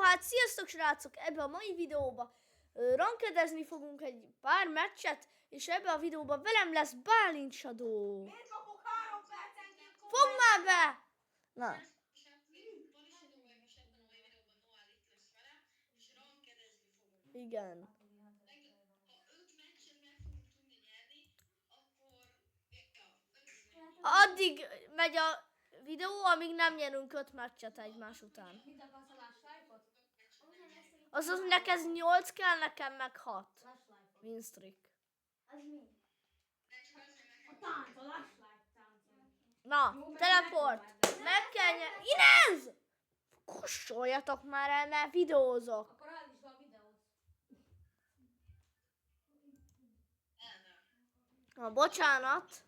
hát sziasztok srácok! Ebbe a mai videóba rankedezni fogunk egy pár meccset, és ebbe a videóban velem lesz Bálint Shadow. Miért kapok 3 percenként komment? Fogd már be! Na, igen. Addig megy a videó, amíg nem nyerünk 5 meccset egymás után. Mit akarsz a Last Life-ot? Azaz neked 8 kell, nekem meg 6. Last Life-ot. Win streak. Az mi? A tánc, a Last Life tánc. Na, Jó, meg teleport! megpróbálj. Meg kell nyerni. Inez! Kussoljatok már el, mert videózok. Akkor állítsd be a videót. Na, bocsánat.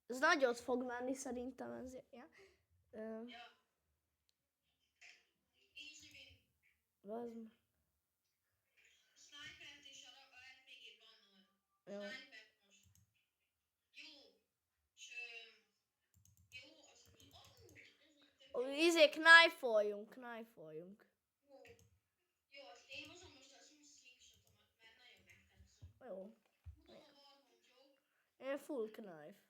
Ez nagyot fog menni szerintem ezért. Ja. Az- Jó. Knife-oljunk. Jó. Én full knife.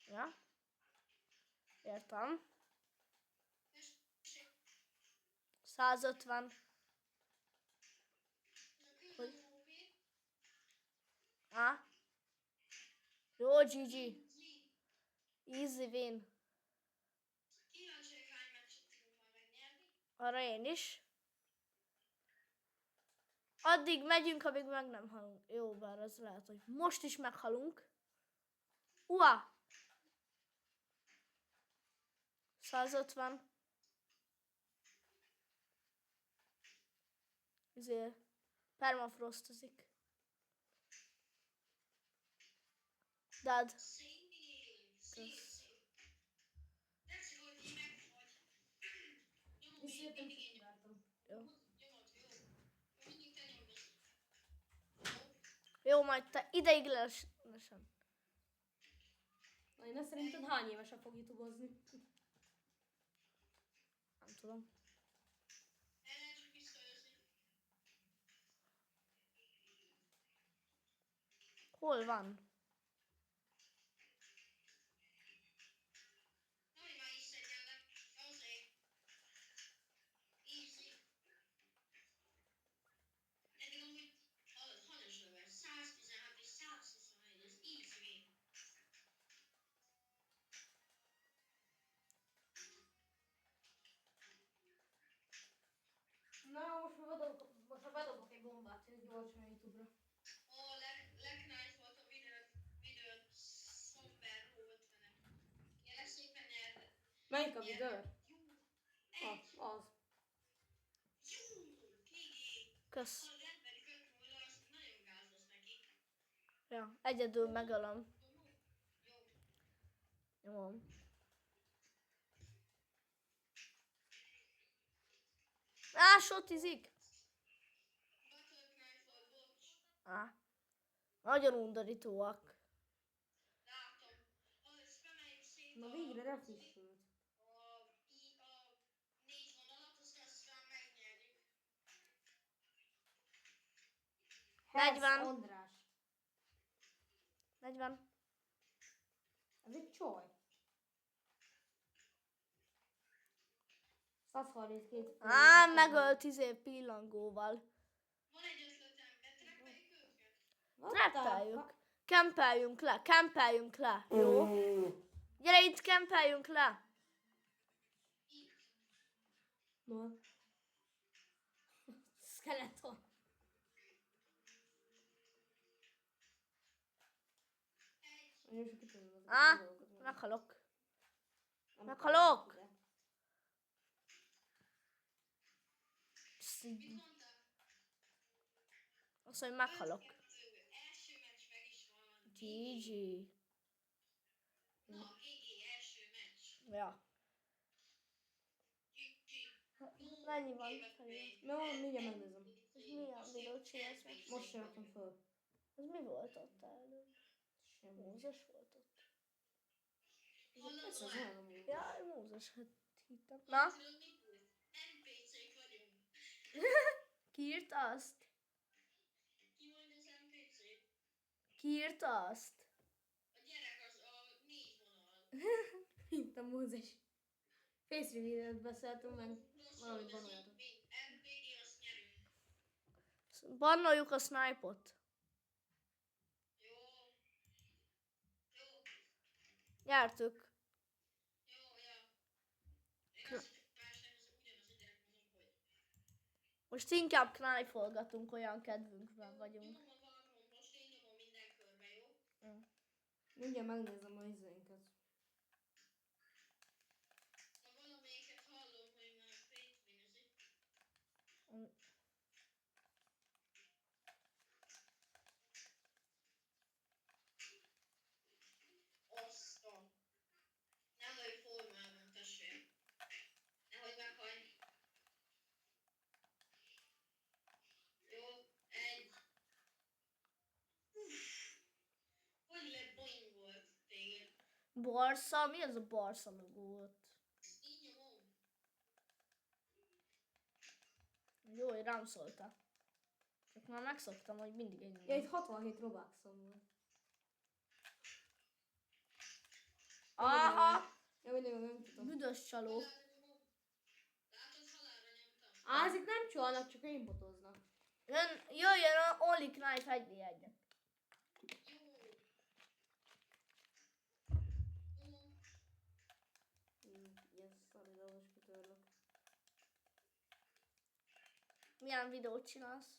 Ja? Értem. 150. Hogy? Á? Jó, GG. Easy win. Arra én is. Addig megyünk, amíg meg nem halunk. Jó, bár az lehet, hogy most is meghalunk. Ua! 150. Ezért permafrostozik. Dad. Kösz. Visszajöttem, csak kivártam. Jó. Jó, majd te ideiglenesen. Na, én ezt szerinted hány évesen fog youtubeozni? Nem tudom. Hol van? Na, most már bedobok egy bombát, hogy gyorsan a YouTube-ra. Melyik a vidőr? Az. Kösz. Ja, egyedül megölöm. Jó. Á, sotizik! Á. Nagyon undorítóak. Na végre refrissült. Hess 40. András. 40. Ez egy csaj. 132. Á, megölt pillangóval. Trappeljük. Kempeljünk le. Jó? Gyere itt, kempeljünk le. No. Skeleton. Á, meghalok. Meghalok. Azt, hogy meghalok. GG. Ja. Mennyi van? No, mindjárt megnézem. És milyen videót csinálsz meg? Most raktam föl. Ez mi volt ott előbb? Semmi. Mózes volt ott. Ez az olyan amúgy. Jaj, Mózes, hát hittem. Na, Tudod mit írt? NPC-k vagyunk. ki írta azt? Ki mondja az NPC? Ki írta azt? A gyerek az a 4 vonal. Mint a Mózes. Face reveal-et beszéltünk meg. Valami Rosszul, van de olyan. szintén RPG, azt nyerünk. Bannoljuk a snipe-ot. Jó. Jó. Nyertük. Jó, ja. Én azt csak másnak, ez ugyanaz a gyerek, mondom, hogy. Most inkább knife-olgatunk, olyan kedvünkben vagyunk. Nyomom a varrom, most én nyomom minden körbe, jó? Mindjárt megnézem a izénket. Na valamelyiket hallom, hogy már pétvinezik. Azt a... Nem vagy formában, tessék. Nehogy meghalj. Jó, egy. Hogy leboingolt téged? Barsza? Mi az a barsza meg volt? Így nyomom. Jó, hogy rám szóltál. Csak már megszoktam, hogy mindig ennyi. Ja, itt 67 Robuxom volt. Aha! Ja, mindig nem tudom. Büdös csaló. Halálra nyomom. Látod, halálra nyomtam. Á, ezek nem csalnak, csak aimbotoznak. Jöjjön a Only Knife 1v1-et. Jó. Nyomom. Ilyen szari dolgos kitörlök. Milyen videót csinálsz?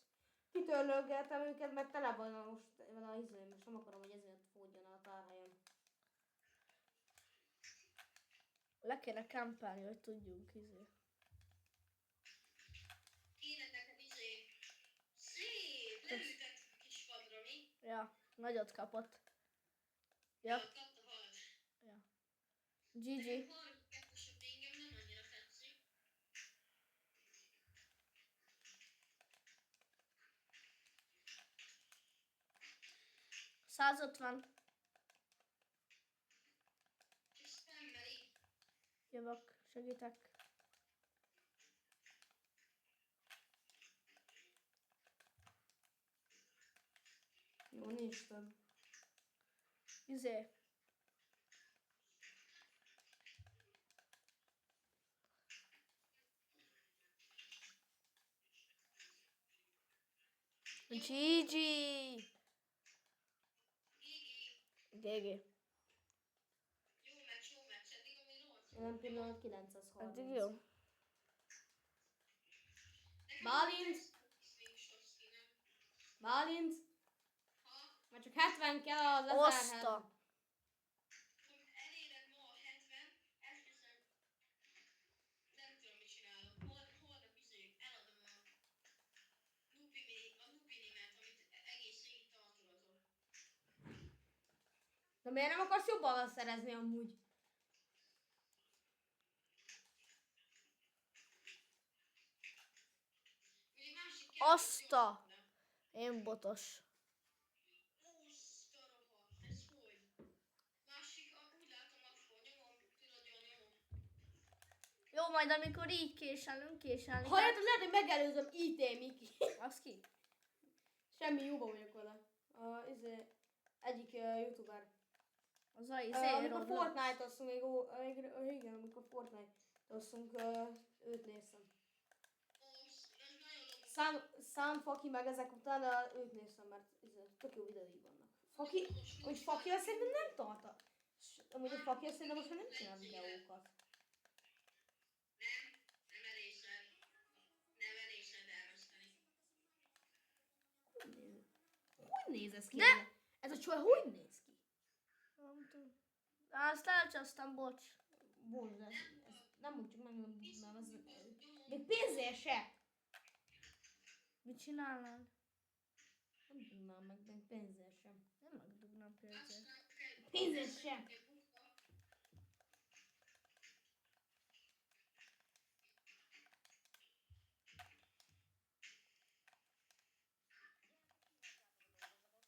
Kitörlöggeltem őket, mert tele van most vele a izém, és nem akarom, hogy ezért fódjon el a tárhelyem. Le kéne kempelni, hogy tudjunk izé. Kéne neked szép, leültet a kis padra, mi? Ja, nagyot kapott. Ja. Ja, Kapta halt. ja. GG. 32-es a pingem nem annyira tetszik. $150. Csak spammeli. Jövök, segítek. Jó, nincs több. Izé. GG. GG. Jó meccs, eddig ami 8. Jelen pillanat 930. Addig jó. Bálint! Bálint! Már csak 70 kell az 1000-hez. Oszta. Eléred ma a 70, esküszöm. Nem tudom, mit csinálok. Holnap eladom a lupinimet, amit egész végig tartolatok. De miért nem akarsz jobban szerezni amúgy? Ugye másik Oszta. Én botos. Oszta rohadt, ez hogy? Másik, úgy látom, akkor nyomom, tudod, jól nyomom. Jó, majd amikor így késelünk. Halljátok, lehet, hogy megelőzöm IT Miki. Az ki? Semmi jóban vagyok vele. Egyik youtuber. Az a izé, Amikor Roblox. Fortnite-osztunk, igen, amikor Fortnite-osztunk, őt néztem. Ez nagyon lomos. Szám, Faki meg ezek után őt néztem, mert tök jó videói vannak. Faki azt szerintem nem tarta. Amúgy a Faki azt szerintem most már nem csinál videókat. Nem elészed. Nem elészed elveszteni. Hogy néz ez ki? De- Ez a csaj hogy néz ki? Nem tudom. Azt elcsasztam, bocs. Bocs, ez nem úgy csak megmondom, ez még pénzért se. Mit csinálnál? Nem tudnám meg, még pénzért sem. Nem megdugnám pénzért. Pénzért sem.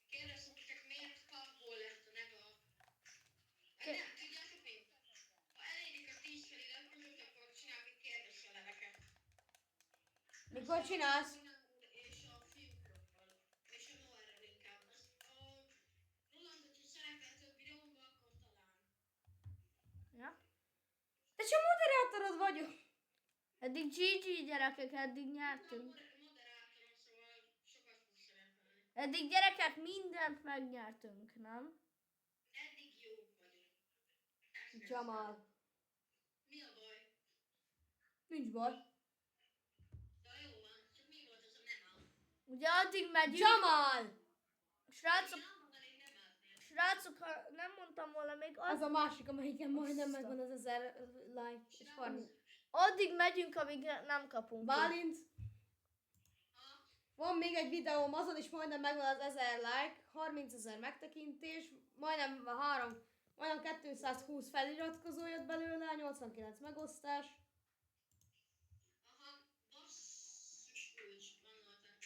Kérdeztetek, miért kapból lett a neve a... Nem, tudjátok mi? akkor csinálsz? És a fiúkról. És a Noelről inkább. Roland, hogyha szerepel több videóban, akkor talán. Ja. Te csak moderátorod vagyok. Eddig GG gyerekek, eddig nyertünk. Moderátorom, szóval sokat fog szerepelni. Eddig gyerekek mindent megnyertünk, nem? Eddig jók vagyunk. Jamal. Mi a baj? Nincs baj. De jó van, csak mi volt az a nem áll? Ugye addig megyünk. Jamal! Srácok, Elmondani, hogy nem állnél. srácok, ha nem mondtam volna még, Az a másik, amelyiken majdnem megvan az 1000 like és 30. addig megyünk, amíg nem kapunk. Bálint, van még egy videóm, azon is majdnem megvan az 1000 like, 30 000 megtekintés, majdnem 220 feliratkozó jött belőle, 89 megosztás. Aha, basszus kulcs, gondoltam.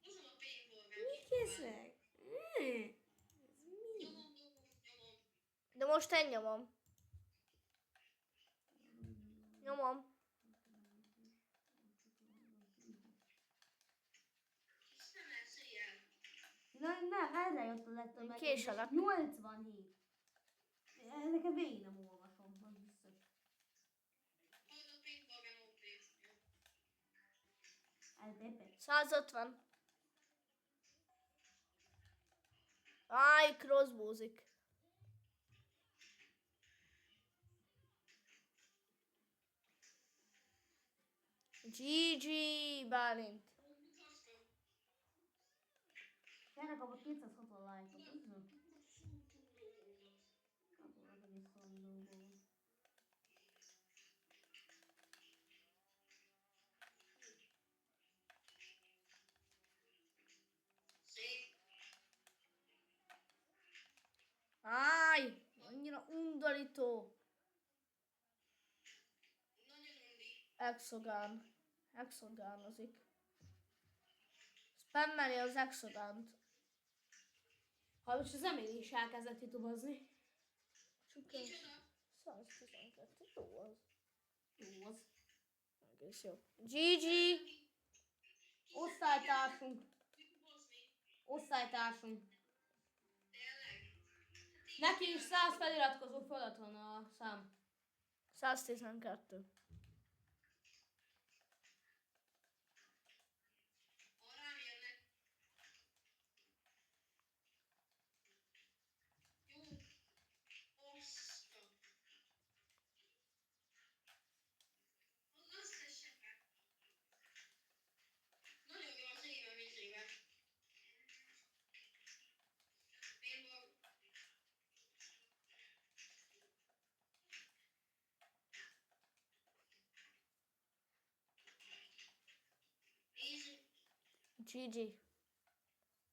Hozom a paintball-gát. Mi készleg? Nyomom. De most én nyomom. Nyomom. Hisz nem lesz ilyen. Nem, erre jött a legtöbb Késelek. 87. Ezeket végig nem olvasom, az biztos. Hozd a paintball-gán OP. Jó. LPP. 150. Áj, crossbowzik. GG, Bálint. Kasztom. Tényleg kapott 260 like-ot, üzdöm. Akkor az egész valami dolgom. Szép. Áj, annyira undorító. Nagyon undi. Exogánozik. Spammeli az exogánt. Ha most az Emily is elkezdett youtubozni. Csak ez Micsoda? 112, jó az. Jó az. Egész jó. GG! Osztálytársunk. Youtubozni? Osztálytársunk. Tényleg? Neki is 100 feliratkozó fölött van a szám. 112. Ha rám jönnek. Jó. Oszta. Az összeseket. Nagyon jó az évem izével. Paintball. Easy. GG.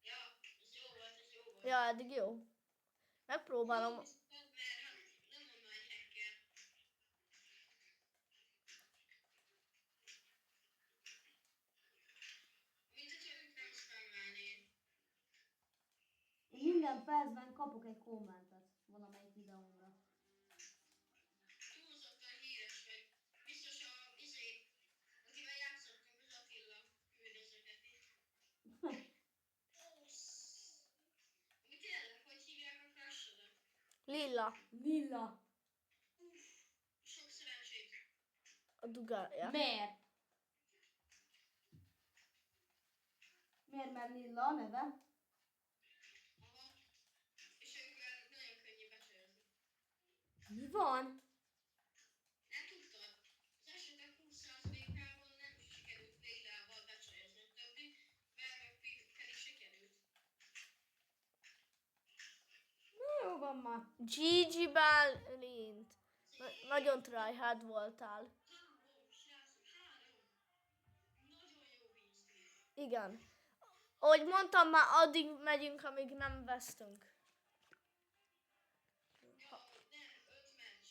Ja, ez jó volt, ez jó volt. Ja, eddig jó. Megpróbálom. Mert hát nem online hacker. Mint hogyha ők nem spammelnék. Én minden percben kapok egy kommentet valamelyik videómra. Túlzottan híres vagy. Biztos akivel játszottunk, az Attila küld ezeket is. Mi tényleg, hogy hívják a crushodat? Lilla. Lilla. Sok szerencsét. A dugája. Miért? Miért, mert Lilla a neve? Aha. És ők nagyon könnyű becsőzni. Mi van? Nem tudtad? Az esetek 20%-ában nem sikerült Lillával becsőzni. A többi pedig sikerült. Na jó van már. GG Bálint. Nagyon tryhard voltál. 3, srácok, 3. Nagyon jó víztél. Igen. Ahogy mondtam, már addig megyünk, amíg nem vesztünk. Ja, nem, 5 meccs.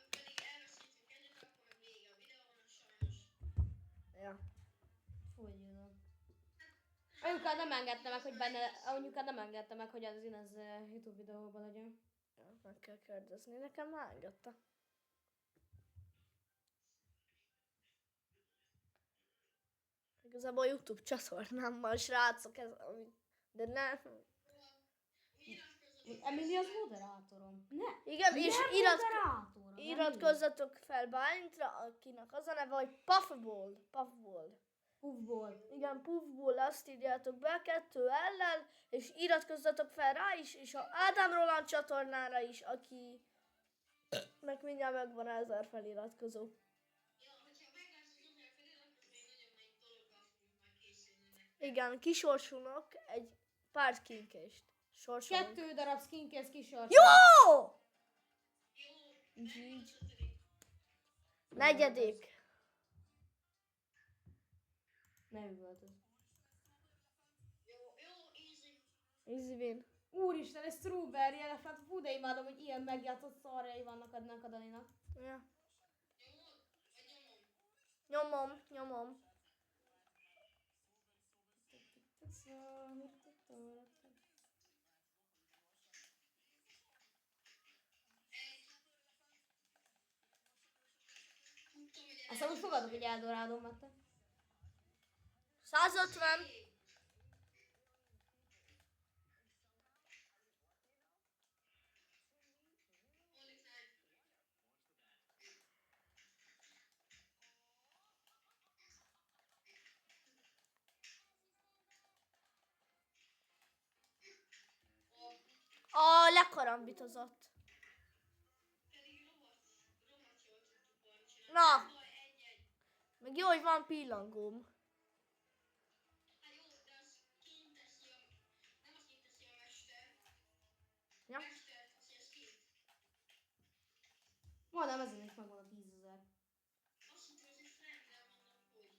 Pedig elveszítünk egyet, akkor meg vége a videónak sajnos. Ja. Fújjon. Anyukád nem engedte meg, hogy anyukád nem engedte meg, hogy az Inez YouTube videóban legyen. Ja, meg kell kérdezni. Nekem már engedte. Igazából a YouTube csatornámmal, srácok, ez, de nem. Emily az moderátorom. Ne. Igen, és Nem moderátor, az iratkozzatok fel Bálintra, akinek az a neve, hogy Puffball. Puffball. Puffball. Igen, Puffball, azt írjátok be 2 ellen, és iratkozzatok fel rá is, és a Ádám Roland csatornára is, aki meg mindjárt megvan 1000 feliratkozó. Ja, hogyha meg lesz az 1000 feliratkozó, még nagyon nagy dologgal fogunk már készülni. Igen, kisorsulnak egy pár skinkést. Sorsolunk. 2 darab skinkes kisort. Jó! Jó, GG. 5. 4. Ne üvöltöz. Jó, easy. Easy win. Úristen, ez Strawberry Elephant. Fú, de imádom, hogy ilyen megjátszott szarjai vannak adnak a Daninak. Ja. Nyomod? Vagy nyomom? Nyomom. Nem tudom, hogy Aztán úgy fogadok, hogy Eldorádon vettem. 150. Only time. A lekarambitozott. Pedig rohadt jól tudtuk volna csinálni. Na. Nem baj, 1-1. Meg jó, hogy van pillangóm. Hát jó, de az kint teszi a... Nem az kint teszi a mester. Ja. Mester teszi a skint. Mondom, ezen is megvan a 10 000. Azt hittem, ez egy friend, de mondom, hogy.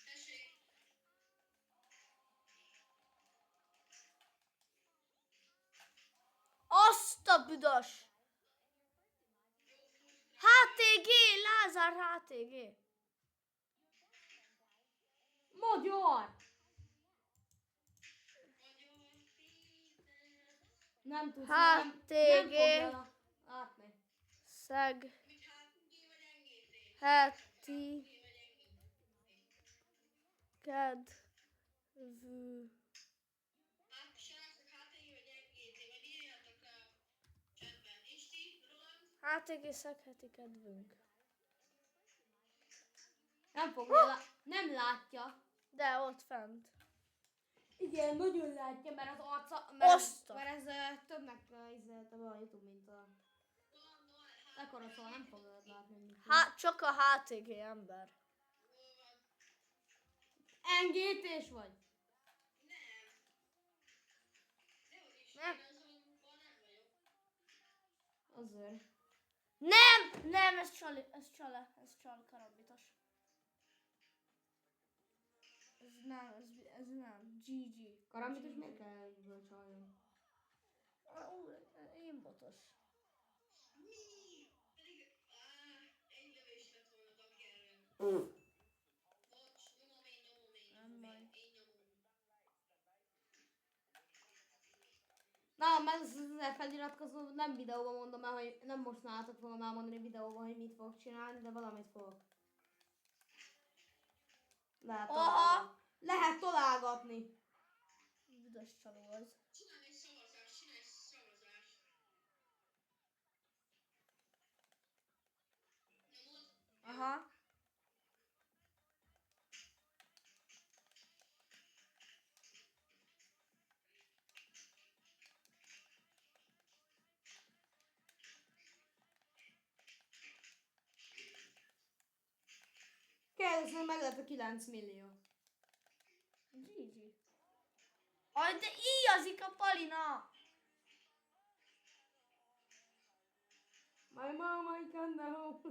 Tessék. Azt a büdös! HTG! Lázár HTG! Magyar! Magyar Péter. Nem tudsz, HTG. nem fogja látni. Szeg. Mit HG vagy NGT? Heti. HG vagy NGT? Kedvű. Hát, srácok, HTG vagy NGT? Majd írjátok a chatben. És ti, Roland? HTG szegheti kedvünk. Nem fogja, nem látja. De ott fent. Igen, nagyon látja, mert az arca, Oszta. mert ez többnek izzelte be a YouTube, mint a... Ekkora szóval nem fogod látni, hogy mit Csak a HTG ember. NGT-s vagy? Nem. Dehogy is, Nem. én azonban nem vagyok. Azért. Nem, ez csal karambitos. Ez nem. GG. Karambitos miért kell egyből csalni? Én botos. Mi? Pedig, egy lövés lett volna Daggerrel. Bocs, nyomom én. Nem baj. Én nyomom. Na, mert ez feliratkozó nem videóban mondom el, hogy nem most nálatok fogom elmondani videóban, hogy mit fogok csinálni, de valamit fogok. Lehet találgatni. Büdös csaló az. Csinálj egy szavazást. Nyomod? Aha. Kérdezem, meg lett a 9 millió. GG. Aj, de íjazik a Palina! My mama I can't help.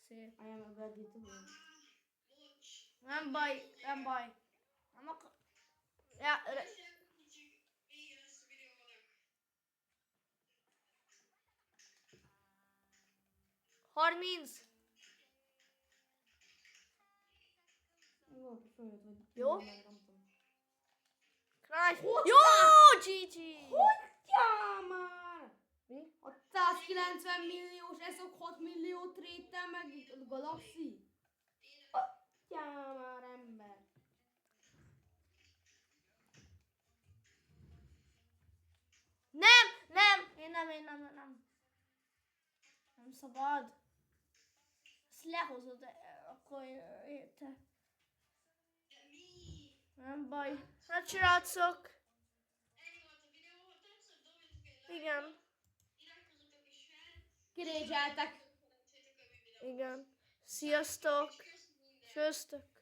Szép. I am a bad YouTuber. Bocs. Nem baj. Nem akar... Ja, Kicsit vége lesz a videónak. 30. Jó, följött, hogy... Jó? Nem tudom. Knife. Hogy Jó, GG. Hogyan már? Mi? A 100 190 milliós, eszok 6 millió tréttel, meg Galaxy. Ja, már ember. Nem. Nem szabad. Ezt lehozod, akkor érte. De mi? Nem baj. Hát srácok, Ennyi volt a videó, ha tetszett, dobjatok egy like-ot, igen, iratkozzatok is fel, Kirézseltek. szeretnétek a videót. igen. Sziasztok, És köszi minden. sőztök.